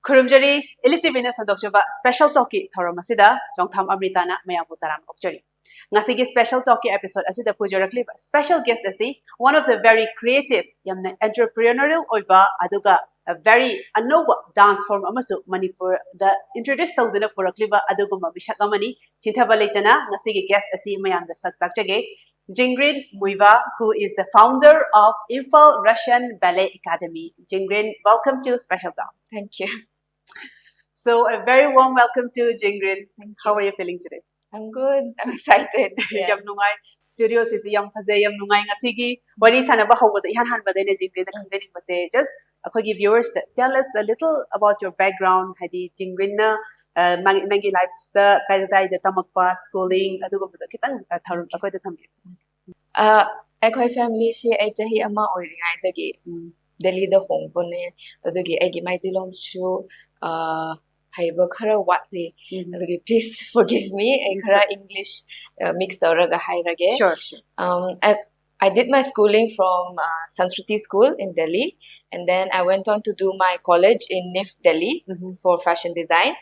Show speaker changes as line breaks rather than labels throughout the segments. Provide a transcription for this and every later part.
Kurumjari ELITETV na sadokjaba special talkie thoromasida Chongtham Amrita na mayabu taram okjari. Ngasigi special talkie episode asida pujarakli special guest asi one of the very creative yamna entrepreneurial oiba aduga a very anova dance form amasu Manipur the introduce tawduna purakliba aduguma bishakamani thintabalaitana ngasigi guest asi mayam da saktakjage Zingrin Muivah, who is the founder of Imphal Russian Ballet Academy. Zingrin, welcome to Special Talk.
Thank you.
So a very warm welcome to Zingrin. How are you feeling today?
I'm good. I'm excited.
Yam nungai studios is yam phazai yam nungai ngasigi wari sanaba hawada ihan han badai ne Zingrin da khanjani base just akogi viewers tell us a little about your background hadi Zingrin na mangi life da kai da tamakpa schooling adugo da kitang tharum akoi da thambi
Ekoi family she ai jahi ama oiringai dagi Delhi da hongpone adugi aigi maitilom chu haiba khara watli adugi please forgive me ai khara English mixed auraga hairage
sure
I did my schooling from Sanskriti school in Delhi, and then I went on to do my college in NIFT Delhi for fashion design.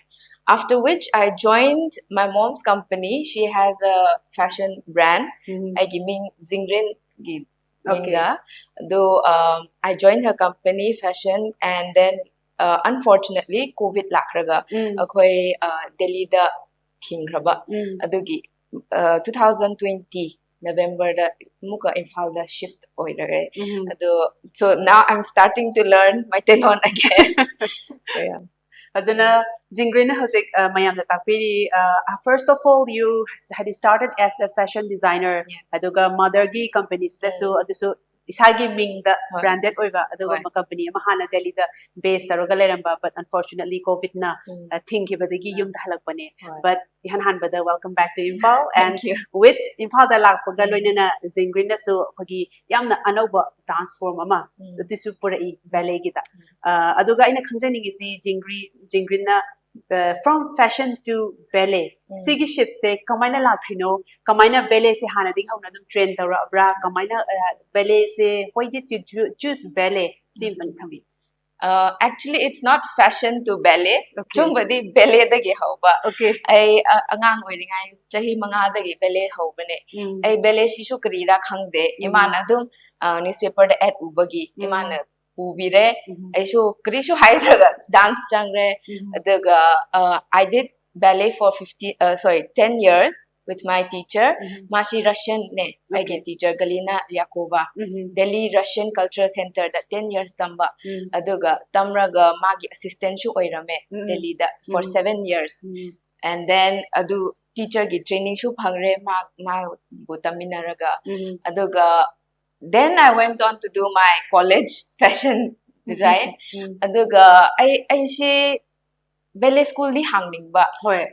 After which I joined my mom's company. She has a fashion brand. I give me Zingrin Muivah. Though I joined her company fashion, and then unfortunately COVID lakraga akoi Delhi da thingraba adugi 2020 November da muka Imphal da shift oirage so now I'm starting to learn my telon again. Yeah.
Aduna Zingrin hasik mayam da takpiri first of all you had started as a fashion designer aduga mother gi companies da so aduso isagi ming da branded oiba aduga ma company ma hana Delhi da based aroga leramba but unfortunately COVID na think ibadagi yum da halakpane but ihan han bada welcome back to Imphal and with Imphal da lakpaga loinana Zingrin na so phagi yamna anoba dance form ama disu purai ballet gi da aduga ina khangjaningi si Zingrin na from fashion to ballet sigi shift se kamaina lakrino kamaina ballet se hana ding hauna dum train tawra bra kamaina ballet se why did you choose ballet sim tang thami
actually it's not fashion to ballet chumbadi ballet dagi hauba ai angang oiringai chahi manga dagi ballet haubane ai ballet shishu krira khangde imana dum newspaper da ad ubagi imana ubire aishu krishu haidraga dance changre adaga I did ballet for 10 years with my teacher Mashi Russian ne again teacher Galina Yakova Delhi Russian Cultural Center da 10 years tamba aduga tamraga magi assistant shu oirame Delhi da for 7 years and then adu teacher gi training shu phangre ma butaminaraga aduga then I went on to do my college fashion design aduga I she ballet school di hangningba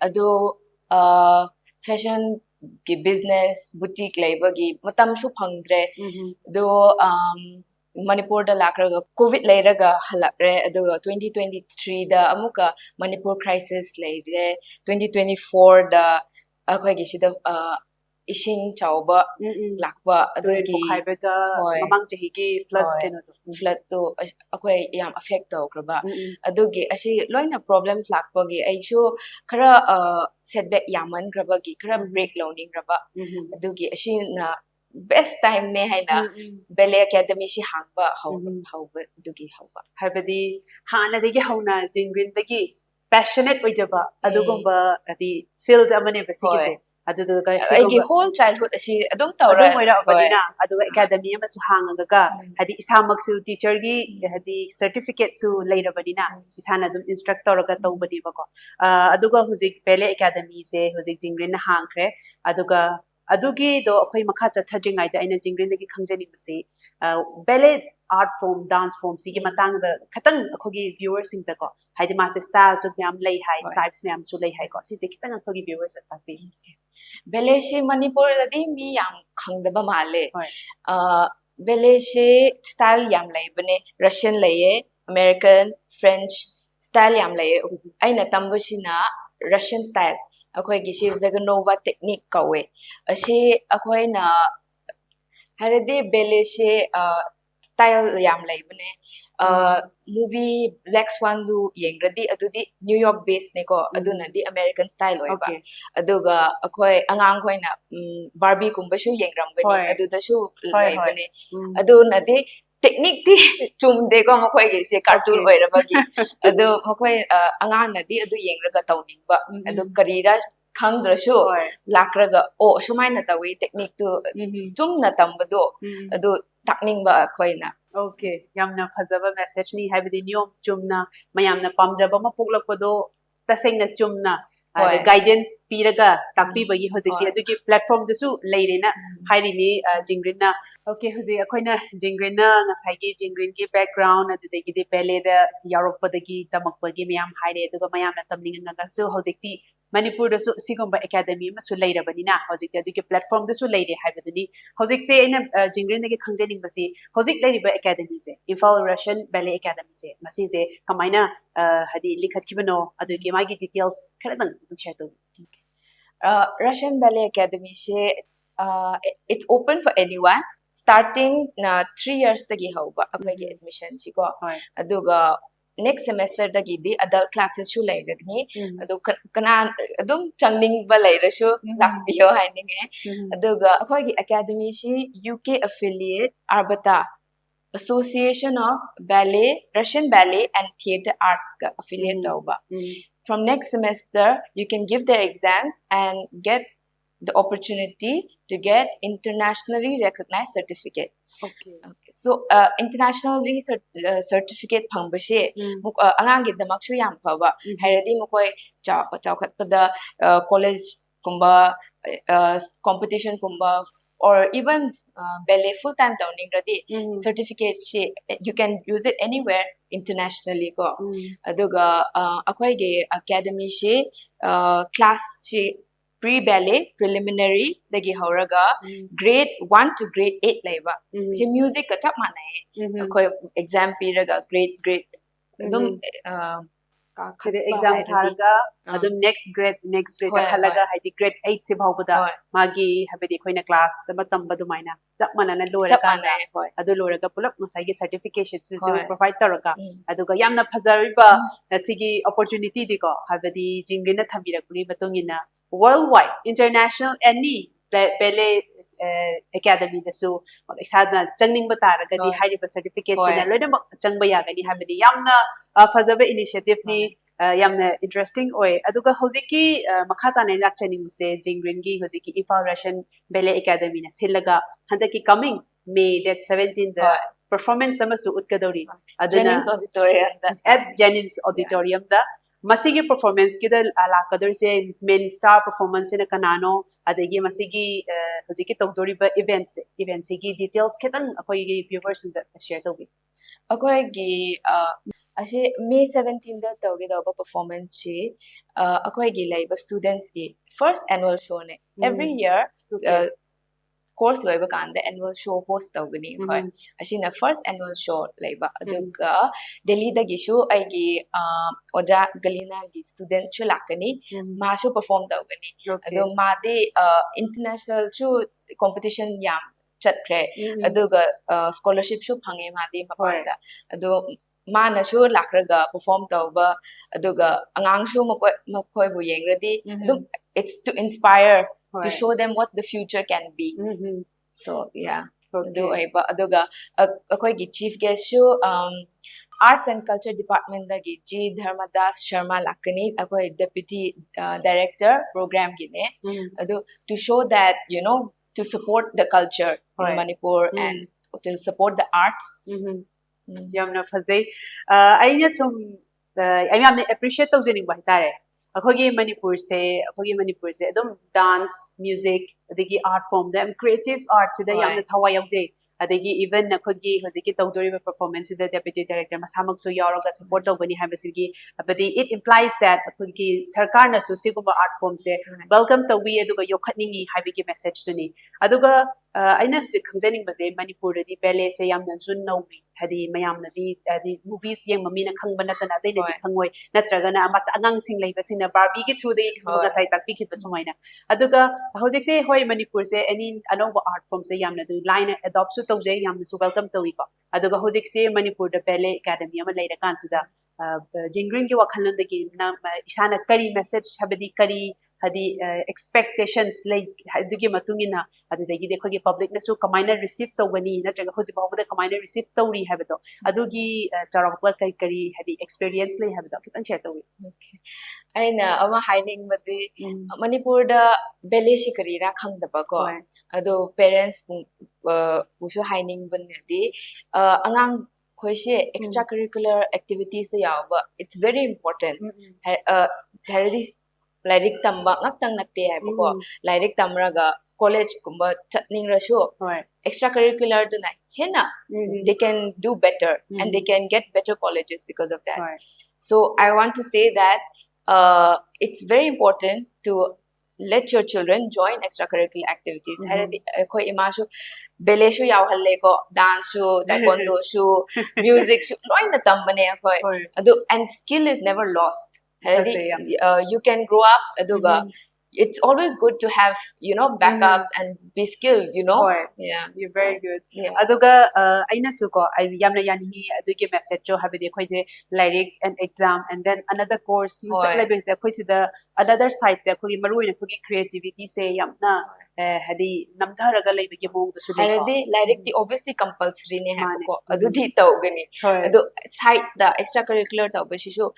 adu fashion ki business boutique laibagi matam shu phangdre do Manipur da lakraga COVID lairaga halakre aduga 2023 da amuka Manipur crisis laire 2024 da akhoi gi sida ising chauba lakba adugi
khaibada mamang jahi gi flood to akhoi yam affect tawkraba adugi asi loina problems lakpa gi aishu khara setback yaman graba gi khara break learning graba adugi asi na best time ne haina ballet academy si hangba hauba adugi hauba haibadi hana degi hauna Zingrin degi passionate oijaba adugumba adi field amane basigi
aigi whole childhood asi adum tawra
badina adu academy ama su hangaga hadi isamaksu teacher gi hadi certificate su leirabadina isana adum instructor ga tawbadi bako aduga huzik ballet academy se huzik Zingrin na hangkre aduga adugi do akhoi makha chathadringai da aina Zingrin dagi khangjani basi ballet art form dance form sigi matang da khatang akhogi viewers sing da ko haidi ma se style su myam lei hai types myam su lei hai ko si se kitang akhogi viewers at papi
ballet shi Manipur da di mi yam khangdaba male ballet shi style yam lei bane Russian lei American French style yam lei aina tambashina Russian style akhoi gi shi Vaganova technique kawe asi akhoi na harade ballet shi style yam lei bane movie Black Swan du yengradi adudi New York based neko aduna di American style oiba aduga akoi angang khoi na Barbie kumba shu yengram gani aduda shu laibane aduna di technique di chumde ko makoi ge se cartoon oirabagi adu makoi angang na di adu yengraga tawningba adu karira khangdrashu lakraga o sumaina tawi technique tu chumna tambado adu takningba khoina
Okay, yamna phazaba message ni habidi niyom chumna mayamna pamjaba ma puklakpado tasengna chumna guidance piraga takpi bagi hojiki adugi platform dusu leirena harini Zingrin na okay hoji akoina Zingrin na ngasai gi Zingrin gi background adudagi de Ballet da yarokpadagi tamakpagi mayam haire aduga mayamna tamninga nga su hojikti Manipur dasu sigomba academy masu leirabanina hojikti adugi platform dusu leire habiduni hojik se ina Zingrin dagi khangjening basi hojik leiriba academy se Imphal Russian Ballet Academy se masi se kamaina hadi likhat kibano adugi magi details kharadang share to
Russian Ballet Academy she it's open for anyone starting 3 years tagi hauba akwai admission si ko aduga next semester dagi di adult classes shu lairagni adu kana adum changning ba lairasu lakbiyo haininge aduga akwai gi academy shi UK affiliate Arbata Association of Ballet Russian Ballet and Theatre Arts ka affiliate tauba from next semester you can give their exams and get the opportunity to get internationally recognized certificate.
Okay.
So internationally certificate phangbashi angang gi damak shu yam phaba hairadi mokoi chawkhat pada college kumba competition kumba or even ballet full time downing radi certificate she you can use it anywhere internationally ko aduga akwai ge academy she class she pre-ballet, preliminary, dagi hauraga, grade 1 to grade 8 laiba. Si music ka chap manai. Koi exam piraga, grade. Adum
exam tharaga, adum next grade ka khalaga, haidi grade 8 se bhawbada. Magi habedi koina class tama tamba dumaina. Chap manana loraga. Adu loraga pulak masai certification se provide taraga. Aduga yamna phazariba sigi opportunity diko habedi Zingrin na thambirakuni batungina worldwide, international, any ballet academy dasu isada changning batara gadi hariba certificates na loina changba yagani habidi yamna fazaba initiative ni yamna interesting oi aduga hojiki makhata na lakchaning se Zingrin gi hojiki Imphal Russian Ballet Academy na silaga handaki coming May that 17 the performance samasu utkadori
aduna
at Jennings Auditorium da masigi performance kida alakadar se main star performance na kanano adagi masigi hojiki tawdori ba events gi details kitang akoi gi viewers da share tobi
akoi gi ase May 17 da tawge da performance chi akoi gi laiba students gi first annual show ne every year course loiba kanda annual show host tawgani khoi asina first annual show laiba aduga Delhi da gi show ai gi oja galina gi student chu lakani ma show perform tawgani adu ma de international show competition yam chatre aduga scholarship show phange ma de mapanda adu ma na show lakraga perform tawba aduga angang show makoi bu yengradi it's to inspire to show them what the future can be. So yeah, aduga akoi gi chief guest show Arts and Culture Department da gi G Dharmadas Sharma lakani akoi deputy director program gi ne adu to show that to support the culture in Manipur and to support the arts.
Yamna phazai aina sum I am appreciate tawjening ba hitare akogi Manipur se adum dance music adigi art form them creative art sida yamna thawa yauje adigi even akogi hojiki tawdori performance the deputy director masamak so yaroga support tawbani habasigi abadi it implies that akogi sarkar na su siguma art form se welcome tawi aduga yokhatningi habigi message tuni aduga aina se khangjaning base Manipur di ballet se yamna jun nawi hadi mayam na di movies yang mamina khang banata na dai na di khangoi natraga na macha angang sing lai basina Barbie ki through dai mga sai tak pi ki pasumaina aduga hojik se hoi Manipur se any anova art form se yamna du line adopt su tawjai yamna su welcome tawi ko aduga hojik se Manipur da Ballet Academy ama laira kan sida Zingrin ki wakhalon da ki na isana kari message habadi kari hadi expectations like dugi matungina adudagi de khogi public na su kamaina receive tawani natraga hoji bawda kamaina receive tawri habado adugi charakwa kari kari hadi experience lay habado kitang share tawi
aina ama hiding mati Manipur da Ballet shi karira khangdaba ko ado parents ushu hiding banadi angang khoise extracurricular activities da yawa it's very important haradi Lyric tamba ngaktang natte hai ko lyric tamraga college kumba chatning rasho extracurricular to na hena they can do better and they can get better colleges because of that so I want to say that it's very important to let your children join extracurricular activities haradi koi imashu ballet shu yaw halle ko dance shu taekwondo shu music shu loina tambane koi adu and skill is never lost you can grow up aduga it's always good to have backups and be skilled
yeah you're very good aduga aina su ko I yamna yani adugi message jo habide khoi de lyric and exam and then another course you check like se khoi sida another side te khoi maru ina khoi creativity se yamna hadi namdharaga leibigi mong da su
hadi lyric ti obviously compulsory ne ha ko adu di tawgani adu side da extracurricular taw shi shu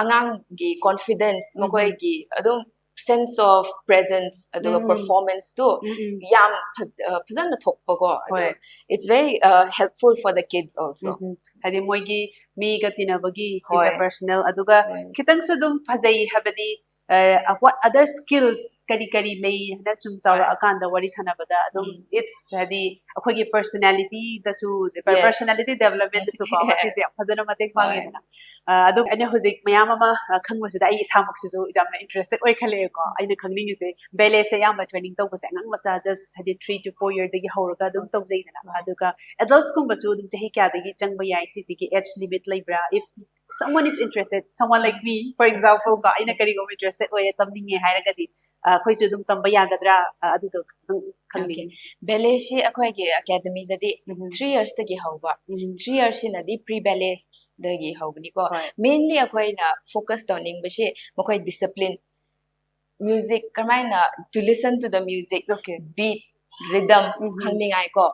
angang gi confidence mokoi gi adu sense of presence aduga performance too yam phazana thokpa ko it's very helpful for the kids also
hadi moigi mi gatina bagi interpersonal aduga kitang su dum phazai habadi what other skills kari lay na sum saura akanda wari sanabada adum it's hadi akhoi personality da su personality development da su ko asise phazana mate kwangi na adum ane hojik mayam ama khangwasida ai samak su jamna interested oi khale ko aina khangning se ballet se yamba training to basa ngang masa just hadi 3 to 4 year dagi hawraga adum tawjai na aduga adults kum basu adum chahi kya dagi changba yai cc ki age limit laibra if someone is interested someone like me for example ka aina kari go interested oi tamninge hairagadi khoi su dum tamba yagadra adu to khangni
ballet shi akhoi ge academy da di 3 years ta gi hawba 3 years na di pre ballet da gi hawbni ko mainly akhoi na focus toning ba shi makhoi discipline music kamaina to listen to the music beat rhythm khangningai ko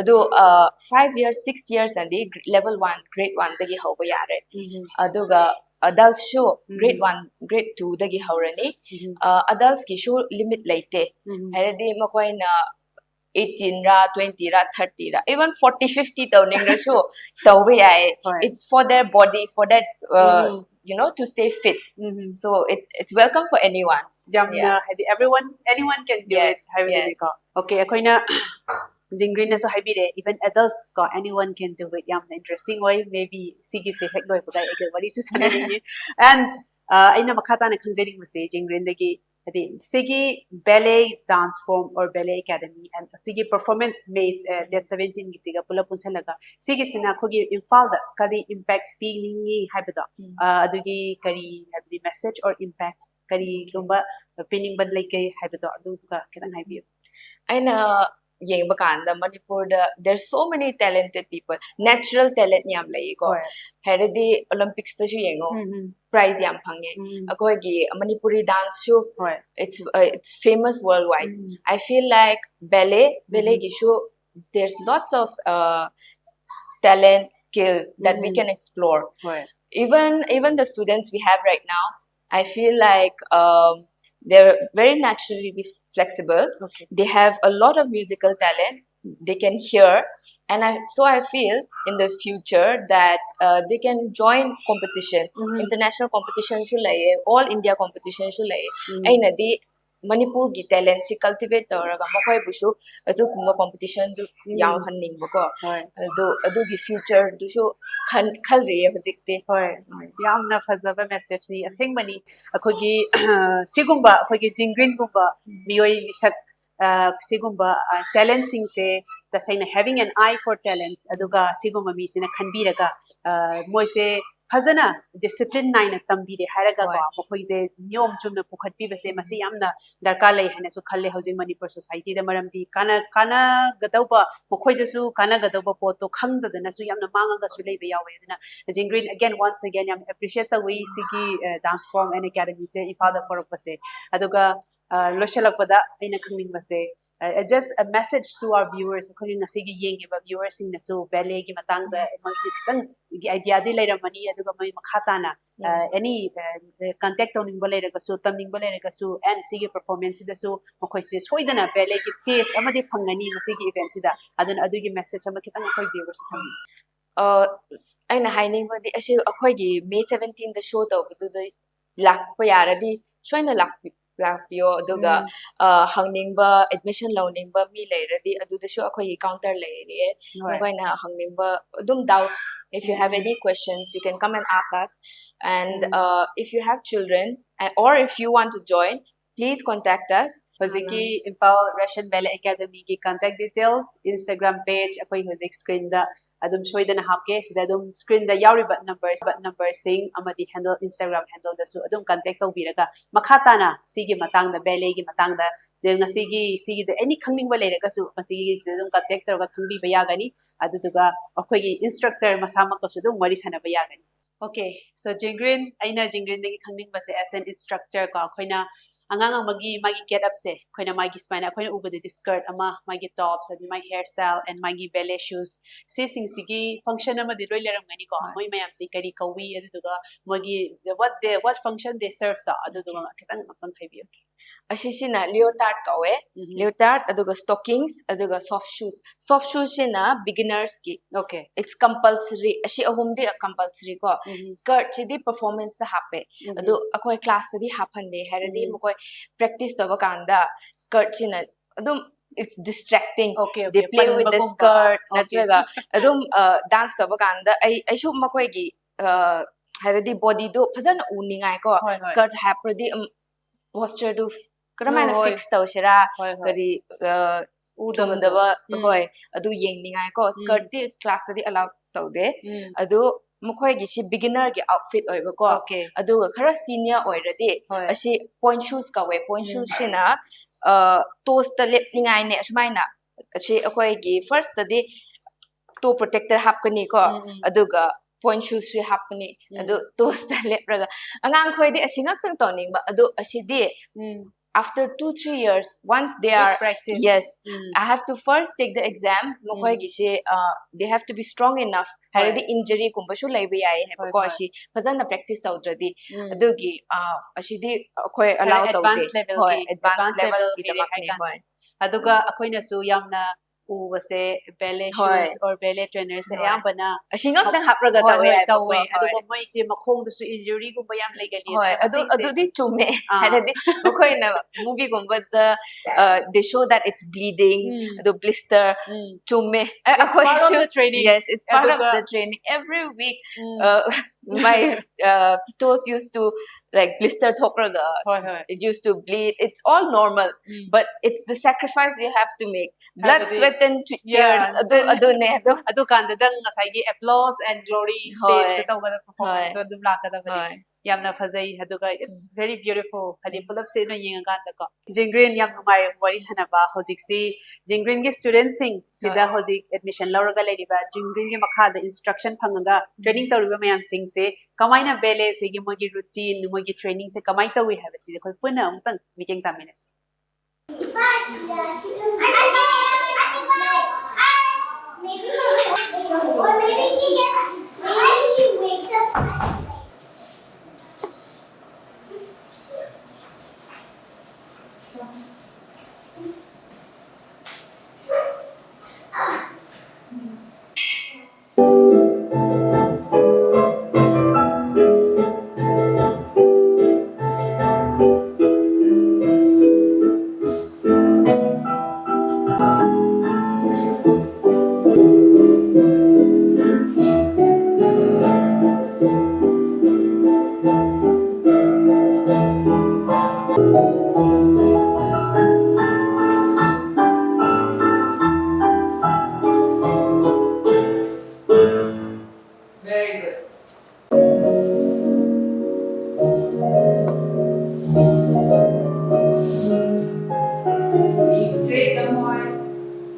adu 5 years 6 years na di level 1 grade 1 dagi hawba yare aduga adult show grade 1 grade 2 dagi hawrani adults ki show limit laite haradi makoi na 18 ra 20 ra 30 ra even 40 50 tawning ra show tawbe ai it's for their body for that to stay fit so it's welcome for anyone
hadi anyone can do it okay akoina Zingrin na so habire even adults ko anyone can do it yamna interesting way maybe sigi se hek loi bugai egal wari su sanani and aina makata na khanjering mase Zingrin dagi hadi sigi ballet dance form or ballet academy and sigi performance maze that 17 gi siga pula punchalaga sigi sina khogi Imphal da kari impact pingi habida adugi kari habdi message or impact kari gumba pinning ban like habida adu ka kitang habiyo
aina yengba kanda Manipur da there's so many talented people natural talent yam lai ko haradi Olympics ta shu yengo prize yam phange akoi gi Manipuri dance show it's famous worldwide I feel like ballet gi show there's lots of talent skill that we can explore even the students we have right now I feel like they're very naturally flexible they have a lot of musical talent they can hear and I feel in the future that they can join competition international competition shu lai all India competition shu lai aina di Manipur gi talent chi cultivate tawraga makhoi busu adu kuma competition du yaw hanning bako adu gi future du shu khal re hojikte
yamna fazaba message ni aseng bani akhogi sigumba akhogi Zingrin gumba miyoi misak sigumba talent sing se tasayna having an eye for talent aduga siguma mi sina khanbiraga moise fazana discipline naina tambire haraga ko mokoise nyom chumna pukhatpi base masi yamna darka lai hana su khalle housing Manipur society da maramdi kana gadauba mokoida su kana gadauba poto khangda dana su yamna manga ga su leiba yawe dana Zingrin again once again yam appreciate the way sigi dance form and academy se ifada for pase aduga loshalakpada aina khangning base just a message to our viewers kholi ngasigi yengiba viewers sing nasu ballet gi matang da kitang gi idea di leiramani aduga mai makhatana any contact on ingbalera ga su taming balera ga su and sigi performance da su mokoi se soidana ballet gi taste amadi phangani masigi event sida adun adugi message ama kitang khoi viewers thang
aina hainingba di ashi akhoi gi May 17 da show tawbu du lakpa yaradi soina lakpiyo aduga hangningba admission lawningba mi leiradi aduda shu akhoi counter leire moina hangningba dum doubts if you have any questions you can come and ask us and if you have children or if you want to join please contact us
Hoziki Imphal Russian Ballet Academy ki contact details Instagram page akhoi hozik screen da adum soidana hapke sida adum screen da yauri but numbers sing amadi handle Instagram handle da su adum contact tawbiraga makhatana sigi matang da ballet gi matang da jenga sigi da any khangning ba leira ka su masigi adum contact tawga khangbi ba yagani aduduga akhoi gi instructor masamak ko su adum wari sana ba yagani okay so Zingrin aina Zingrin dagi khangning ba se as an instructor ko akhoina angang magi get up se koina magi spine koina ubade the skirt ama magi tops and my hairstyle and magi ballet shoes se sing sigi function ama di roi leram gani ko moi mayam se kari kawi aduga magi what function they serve the aduga kitang apang thaibi
ashishina leotard kawe leotard aduga stockings aduga soft shoes na beginners ki
okay
it's compulsory ashi ahum di compulsory ko skirt chidi performance da happe adu akoi class di haphande heradi mokoi practice taba kanda skirt china adum it's distracting
okay
they play with the skirt natraga adum dance taba kanda ai shu mokoi gi heradi body do phajana uningai ko skirt hapradi posture do karamana fix tawshira kari udamdaba hoi adu yengningai ko skirt di class di allow tawde adu mokhoi gi si beginner gi outfit oiba ko adu khara senior oiradi ashi point shoes ka we point shoes sina toes ta lep ningai ne asmaina ashi akhoi gi first di toe protector hapkani ko aduga point shoes shi hapni adu toes ta lepraga angang khoi di asingak tang toning ba adu ashi di after 2-3 years once they are
practice
yes I have to first take the exam mokhoi gi she they have to be strong enough haradi injury kumba shu laiba yai have ko shi fazana practice tawdradi adugi ashidi akhoi allow tawde advanced level ki tamakni
aduga akoina su yamna ubase ballet shoes or ballet trainers ayambana
ashingak nang hapraga tawe
aduga moi je makhong du su injury gumba yam legali
adu di chume haradi mokhoi na movie gumba they show that it's bleeding the blister chume
it's part of the training
yes it's part of the training every week my toes used to like blister thokraga it used to bleed it's all normal but it's the sacrifice you have to make blood sweat and tears
adu kanda dang ngasai gi applause and glory stage ta tawga performance so dum lakada bari yamna phajai aduga it's very beautiful hadi pulap se no yenga kanda ko Zingrin yam mai wari sanaba hojik si Zingrin gi students sing sida hojik admission lawraga leriba Zingrin gi makha da instruction phanga training tawriba mayam sing se kamaina ballet se gi mogi routine mogi training se kamai tawi have se khoi puna amtang meeting tamines
maybe she wakes up.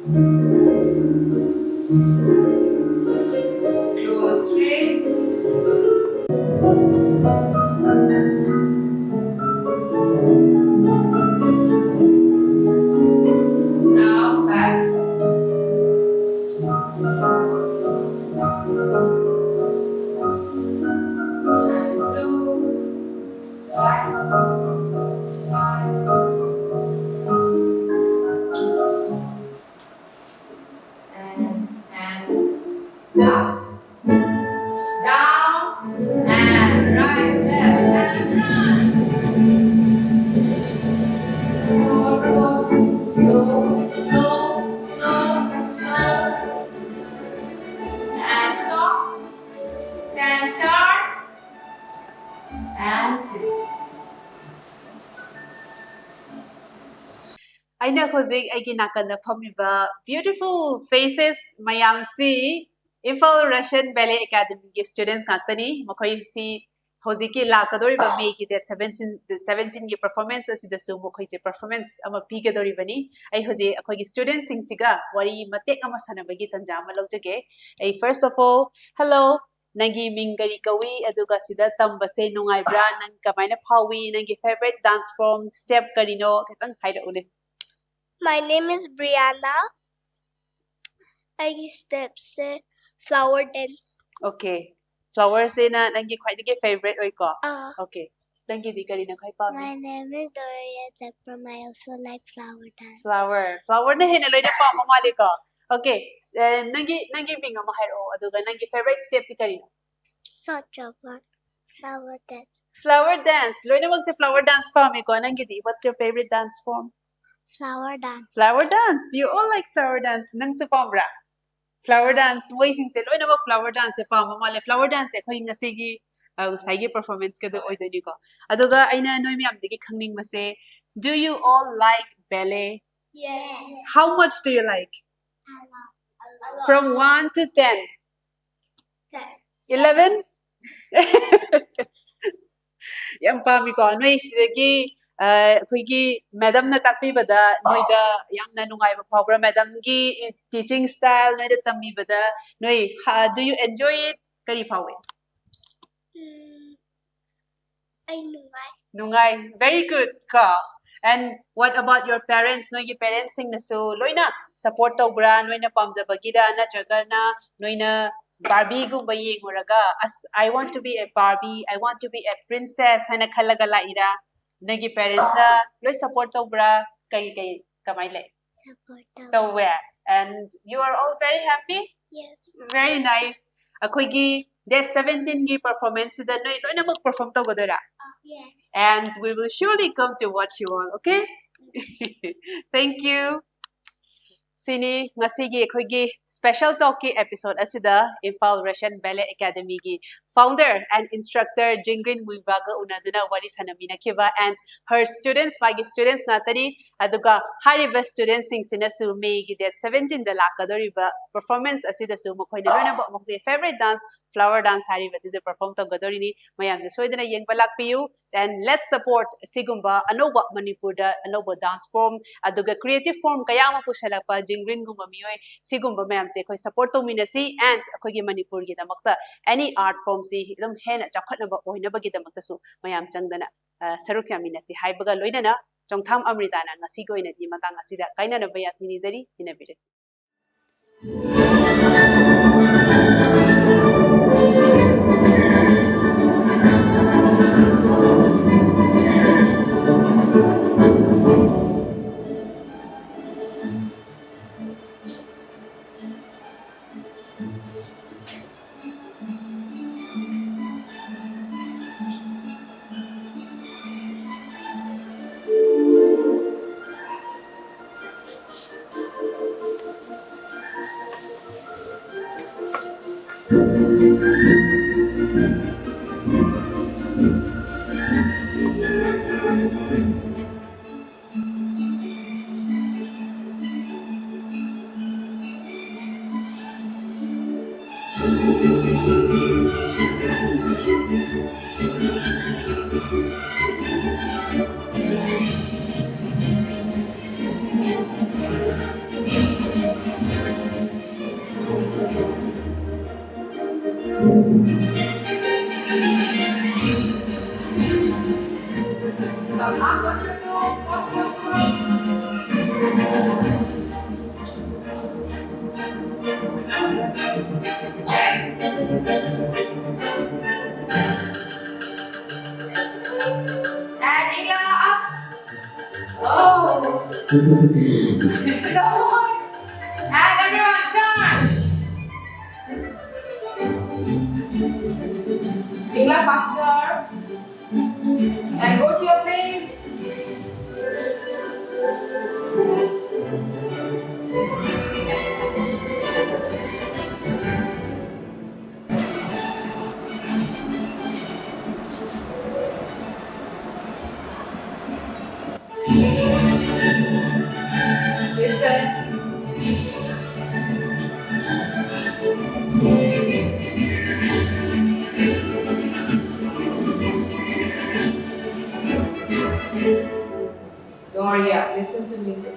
Draw straight. Now back. And close. Back. And hands up, down, and right, left, and right. Forward, slow, slow, slow, slow. And stop. Stand turn. And sit.
Aina hozik aigi nakanda phamiba beautiful faces mayam si Imphal Russian Ballet Academy ki students ngaktani makhoi si hoziki lakadori ba May ki date 17 ki performance asida su makhoi je performance ama pigadori bani ai hoji akhoi ki students sing siga wari matek ama sanabagi tanja ama logjage ai first of all hello nangi mingari kawi aduga sida tambase nungai bra nang kamaina phawi nangi favorite dance form step karino ketang haira ule.
My name is Brianna. I steps flower dance.
Okay. Flowers na nangi khwai digi favorite oi ko. Okay. Nangi di kari na khwai pa.
My name is Doria Zekram. I also like flower dance.
Flower na hina loy na pa mamali ko. Okay. Nangi binga mo hairo aduga nangi favorite step di kari na.
Such a fun flower dance.
Flower dance. Loy na mag se flower dance pa mi ko nangi di. What's your favorite dance form?
Flower dance.
Flower dance. You all like flower dance. Nang se pa bra. Flower dance. Moi sing se loy na mag flower dance se pa mamali flower dance e khoi ngasi gi saigi performance ka do oi doni ko. Aduga aina noi mi am digi khangning ma se do you all like ballet?
Yes.
How much do you like?
A lot.
From 1 to 10. 11? Yang pami ko noi sidagi khoi madam na takpi bada noi da yang na nungai ba phobra madam gi teaching style noi da tammi bada noi do you enjoy it kari phawe
I nungai.
Nungai very good ka. And what about your parents? No, your parents sing na so loina support to bra noina pamjaba gira na jaga na noina Barbie gumba yenguraga as I want to be a Barbie, I want to be a princess hana khalaga la ira nagi parents na loi support to bra kai kamai le
Support
to where and you are all very happy.
Yes.
Very nice. Akhoi gi that 17 gi performance da noi loina mag perform to godora.
Yes.
And we will surely come to watch you all, okay? Thank you. Sini ngasigi khoi special talk ki episode asida Imphal Russian Ballet Academy gi founder and instructor Zingrin Muivah ga unaduna wari sanamina kiba and her students magi students natari aduga hariba students sing sina su May gi date 17 da lakadori ba performance asida su mokhoi na lona ba mokhoi favorite dance flower dance hariba si perform to gadori ni mayam je soidana yengba lakpiu and let's support sigumba anoba Manipur da anoba dance form aduga creative form kayama pusalapa Zingrin gumba mioi sigumba mayam se khoi support to minasi and khoi gi Manipur gi damakta any art form si dum hena chakhatna ba oina ba gi damakta su mayam changdana saruk yaminasi haibaga loinana Chongtham Amrita na ngasi ko ina di matang asida kaina na bayat minizari inabiris.
And everyone, turn! Imla faster. And go to your place. Listen. Don't worry, listen to music.